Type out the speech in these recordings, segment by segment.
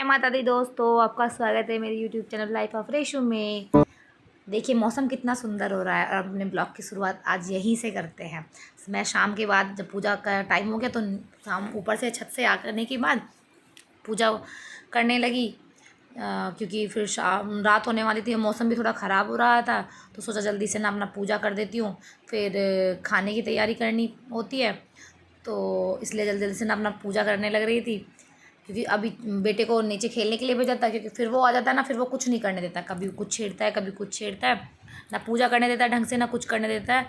जय माता दी दोस्तों, आपका स्वागत है मेरे YouTube channel life of Reshu में। देखिए मौसम कितना सुंदर हो रहा है और अपने ब्लॉग की शुरुआत आज यहीं से करते हैं। मैं शाम के बाद जब पूजा का टाइम हो गया तो शाम ऊपर से छत से आने के बाद पूजा करने लगी, क्योंकि फिर शाम रात होने वाली थी, मौसम भी थोड़ा ख़राब हो रहा था तो सोचा जल्दी से ना अपना पूजा कर देती हूँ। फिर खाने की तैयारी करनी होती है तो इसलिए जल्दी जल्दी से ना अपना पूजा करने लग रही थी, क्योंकि अभी बेटे को नीचे खेलने के लिए भेजा था, क्योंकि फिर वो आ जाता है ना, फिर वो कुछ नहीं करने देता, कभी कुछ छेड़ता है कभी कुछ छेड़ता है, ना पूजा करने देता है ढंग से ना कुछ करने देता है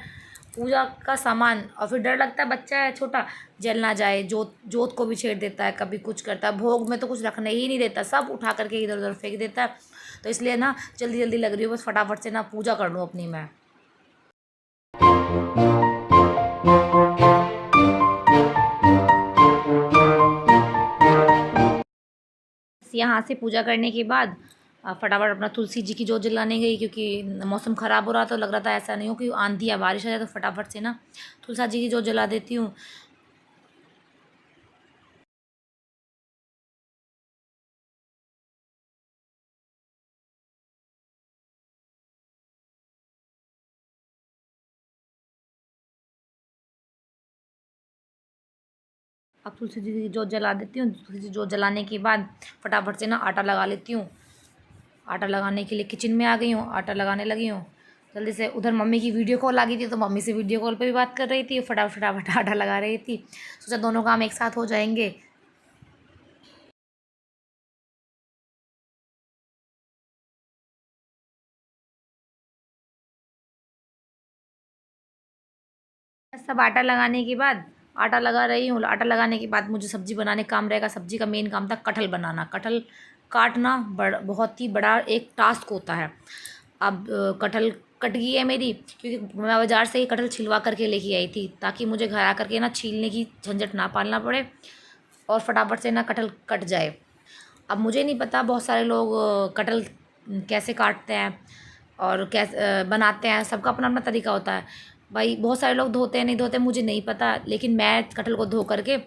पूजा का सामान। और फिर डर लगता है, बच्चा है छोटा, जल ना जाए, जोत जोत को भी छेड़ देता है, कभी कुछ करता है, भोग में तो कुछ रखने ही नहीं देता, सब उठा करके इधर उधर फेंक देता है। तो इसलिए ना जल्दी जल्दी लग रही हूँ, बस फटाफट से ना पूजा कर लूँ अपनी मैं। यहाँ से पूजा करने के बाद फटाफट अपना तुलसी जी की जोत जलाने गई, क्योंकि मौसम ख़राब हो रहा था, लग रहा था ऐसा नहीं हो कि आंधी या बारिश आ जाए, तो फटाफट से ना तुलसी जी की जोत जला देती हूँ। अब तुलसी जी की जोत जला देती हूँ। तुलसी जी जोत जलाने के बाद फटाफट से ना आटा लगा लेती हूँ। आटा लगाने के लिए किचन में आ गई हूँ, आटा लगाने लगी हूँ जल्दी से। उधर मम्मी की वीडियो कॉल आ गई थी तो मम्मी से वीडियो कॉल पे भी बात कर रही थी, फटाफट फटाफट आटा लगा रही थी। सोचा दोनों काम एक साथ हो जाएंगे। सब आटा लगाने के बाद आटा लगा रही हूँ। आटा लगाने के बाद मुझे सब्ज़ी बनाने काम रहेगा। सब्ज़ी का मेन काम था कटहल बनाना। कटहल काटना बहुत ही बड़ा एक टास्क होता है। अब कटहल कट गई है मेरी, क्योंकि मैं बाज़ार से ही कटहल छिलवा करके लेके आई थी, ताकि मुझे घर आ करके ना छीलने की झंझट ना पालना पड़े और फटाफट से ना कटहल कट जाए। अब मुझे नहीं पता बहुत सारे लोग कटहल कैसे काटते हैं और कैसे बनाते हैं, सबका अपना अपना तरीका होता है। भाई बहुत सारे लोग धोते हैं नहीं धोते मुझे नहीं पता, लेकिन मैं कटहल को धो करके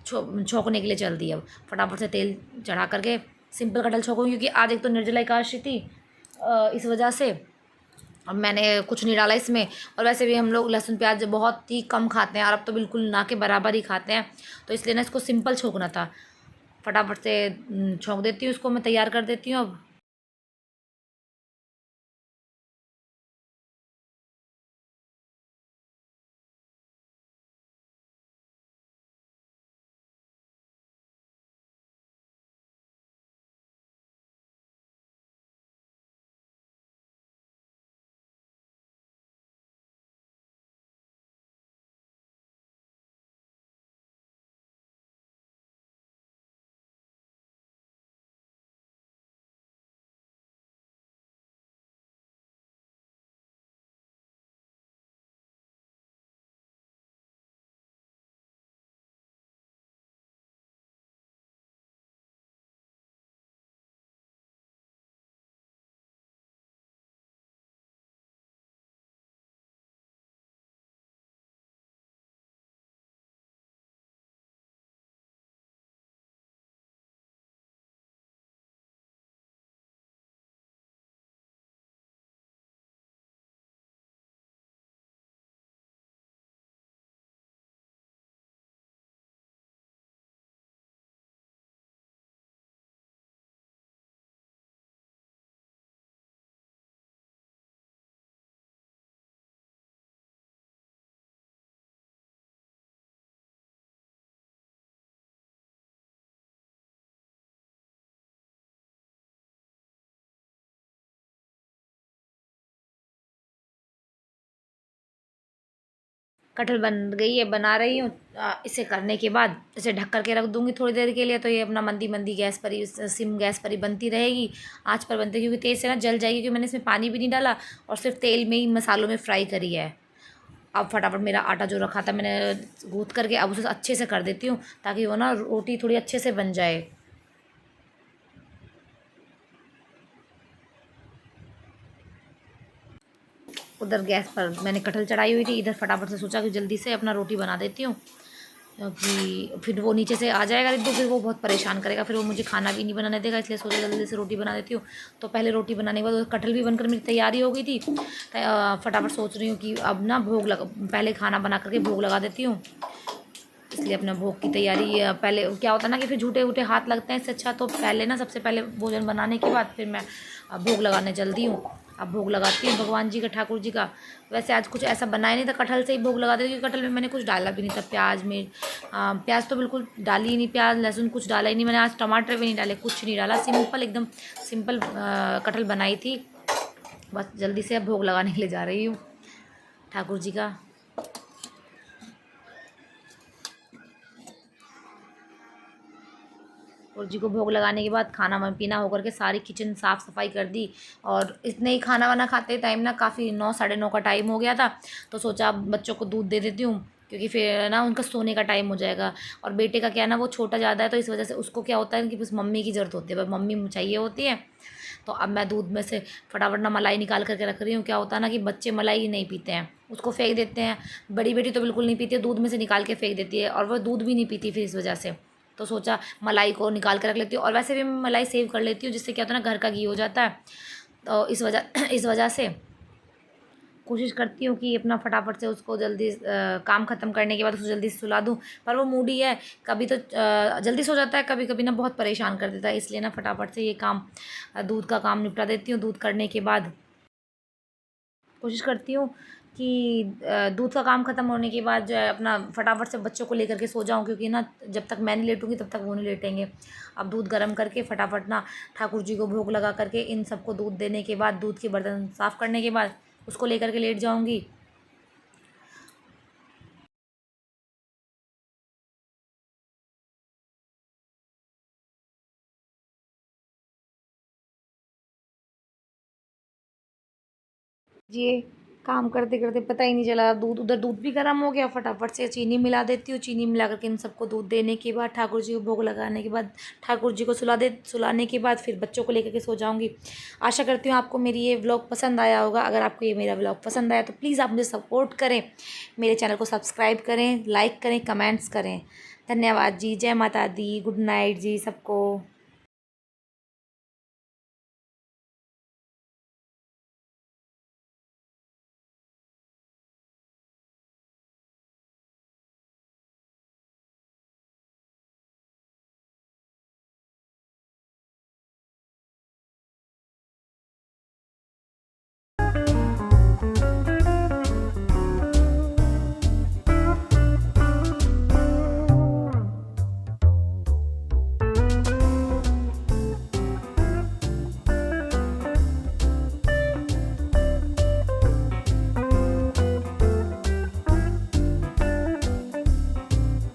छोंकने के लिए चल दी। अब फटाफट से तेल चढ़ा करके सिंपल कटहल छोंकूँ, क्योंकि आज एक तो निर्जला एकादशी थी, इस वजह से अब मैंने कुछ नहीं डाला इसमें। और वैसे भी हम लोग लहसुन प्याज बहुत ही कम खाते हैं और अब तो बिल्कुल ना के बराबर ही खाते हैं, तो इसलिए ना इसको सिंपल छोंकना था। फटाफट से छोंक देती हूँ, इसको मैं तैयार कर देती हूँ अब। कटहल बन गई है, बना रही हूँ। इसे करने के बाद इसे ढक करके रख दूँगी थोड़ी देर के लिए, तो ये अपना मंदी मंदी गैस पर ही, सिम गैस पर ही बनती रहेगी, आँच पर बनती है, क्योंकि तेज़ से ना जल जाएगी, क्योंकि मैंने इसमें पानी भी नहीं डाला और सिर्फ तेल में ही मसालों में फ्राई करी है। अब फटाफट मेरा आटा जो रखा था मैंने गूँथ करके अब उसे अच्छे से कर देती हूँ, ताकि वो ना रोटी थोड़ी अच्छे से बन जाए। उधर गैस पर मैंने कटहल चढ़ाई हुई थी, इधर फटाफट से सोचा कि जल्दी से अपना रोटी बना देती हूँ। कि फिर वो नीचे से आ जाएगा रिद्धू, फिर वो बहुत परेशान करेगा, फिर वो मुझे खाना भी नहीं बनाने देगा। इसलिए सोचा जल्दी से रोटी बना देती हूँ। तो पहले रोटी बनाने के बाद कटहल भी बनकर मेरी तैयारी हो गई थी। फटाफट सोच रही हूँ कि अब ना भोग लगा, पहले खाना बना करके भोग लगा देती हूँ। इसलिए अपना भोग की तैयारी पहले क्या होता है ना कि फिर झूठे वूठे हाथ लगते हैं। इससे अच्छा तो पहले ना, सबसे पहले भोजन बनाने के बाद फिर मैं भोग लगाने चलती हूँ। अब भोग लगाती हूँ भगवान जी का, ठाकुर जी का। वैसे आज कुछ ऐसा बनाया नहीं था, कटहल से ही भोग लगा देती, क्योंकि कटहल में मैंने कुछ डाला भी नहीं था। प्याज में प्याज तो बिल्कुल डाली ही नहीं, प्याज लहसुन कुछ डाला ही नहीं मैंने। आज टमाटर भी नहीं डाले, कुछ नहीं डाला, सिंपल एकदम सिंपल कटहल बनाई थी। बस जल्दी से अब भोग लगाने के लिए जा रही हूँ ठाकुर जी का। और जी को भोग लगाने के बाद खाना वाना पीना होकर के सारी किचन साफ़ सफाई कर दी। और इतने ही खाना वाना खाते टाइम ना काफ़ी 9 साढ़े 9 का टाइम हो गया था। तो सोचा अब बच्चों को दूध दे देती हूँ, क्योंकि फिर ना उनका सोने का टाइम हो जाएगा। और बेटे का क्या है ना, वो छोटा ज़्यादा है, तो इस वजह से उसको क्या होता है कि बस मम्मी की ज़रूरत होती है, बस मम्मी चाहिए होती है। तो अब मैं दूध में से फटाफट ना मलाई निकाल करके रख रही हूँ। क्या होता है ना कि बच्चे मलाई नहीं पीते हैं, उसको फेंक देते हैं। बड़ी बेटी तो बिल्कुल नहीं पीती है, दूध में से निकाल के फेंक देती है, और वह दूध भी नहीं पीती फिर इस वजह से। तो सोचा मलाई को निकाल के रख लेती हूँ, और वैसे भी मैं मलाई सेव कर लेती हूँ, जिससे क्या होता है ना, घर का घी हो जाता है। तो इस वजह से कोशिश करती हूँ कि अपना फटाफट से उसको जल्दी काम ख़त्म करने के बाद उसको जल्दी से सुला दूँ। पर वो मूडी है, कभी तो जल्दी सो जाता है, कभी कभी ना बहुत परेशान कर देता है। इसलिए ना फटाफट से ये काम दूध का काम निपटा देती हूँ। दूध करने के बाद कोशिश करती हूँ कि दूध का काम ख़त्म होने के बाद जो है अपना फटाफट से बच्चों को लेकर के सो जाऊँ, क्योंकि ना जब तक मैं नहीं लेटूँगी तब तक वो नहीं लेटेंगे। अब दूध गर्म करके फटाफट ना ठाकुर जी को भोग लगा करके, इन सबको दूध देने के बाद, दूध के बर्तन साफ़ करने के बाद उसको लेकर के लेट जाऊँगी। ये काम करते करते पता ही नहीं चला, दूध उधर दूध भी गर्म हो गया। फटाफट से चीनी मिला देती हूँ। चीनी मिला करके इन सबको दूध देने के बाद, ठाकुर जी को भोग लगाने के बाद, ठाकुर जी को सुलाने के बाद फिर बच्चों को लेकर के सो जाऊँगी। आशा करती हूँ आपको मेरी ये व्लॉग पसंद आया होगा। अगर आपको ये मेरा व्लॉग पसंद आया तो प्लीज़ आप मुझे सपोर्ट करें, मेरे चैनल को सब्सक्राइब करें, लाइक करें, कमेंट्स करें। धन्यवाद जी। जय माता दी। गुड नाइट जी सबको।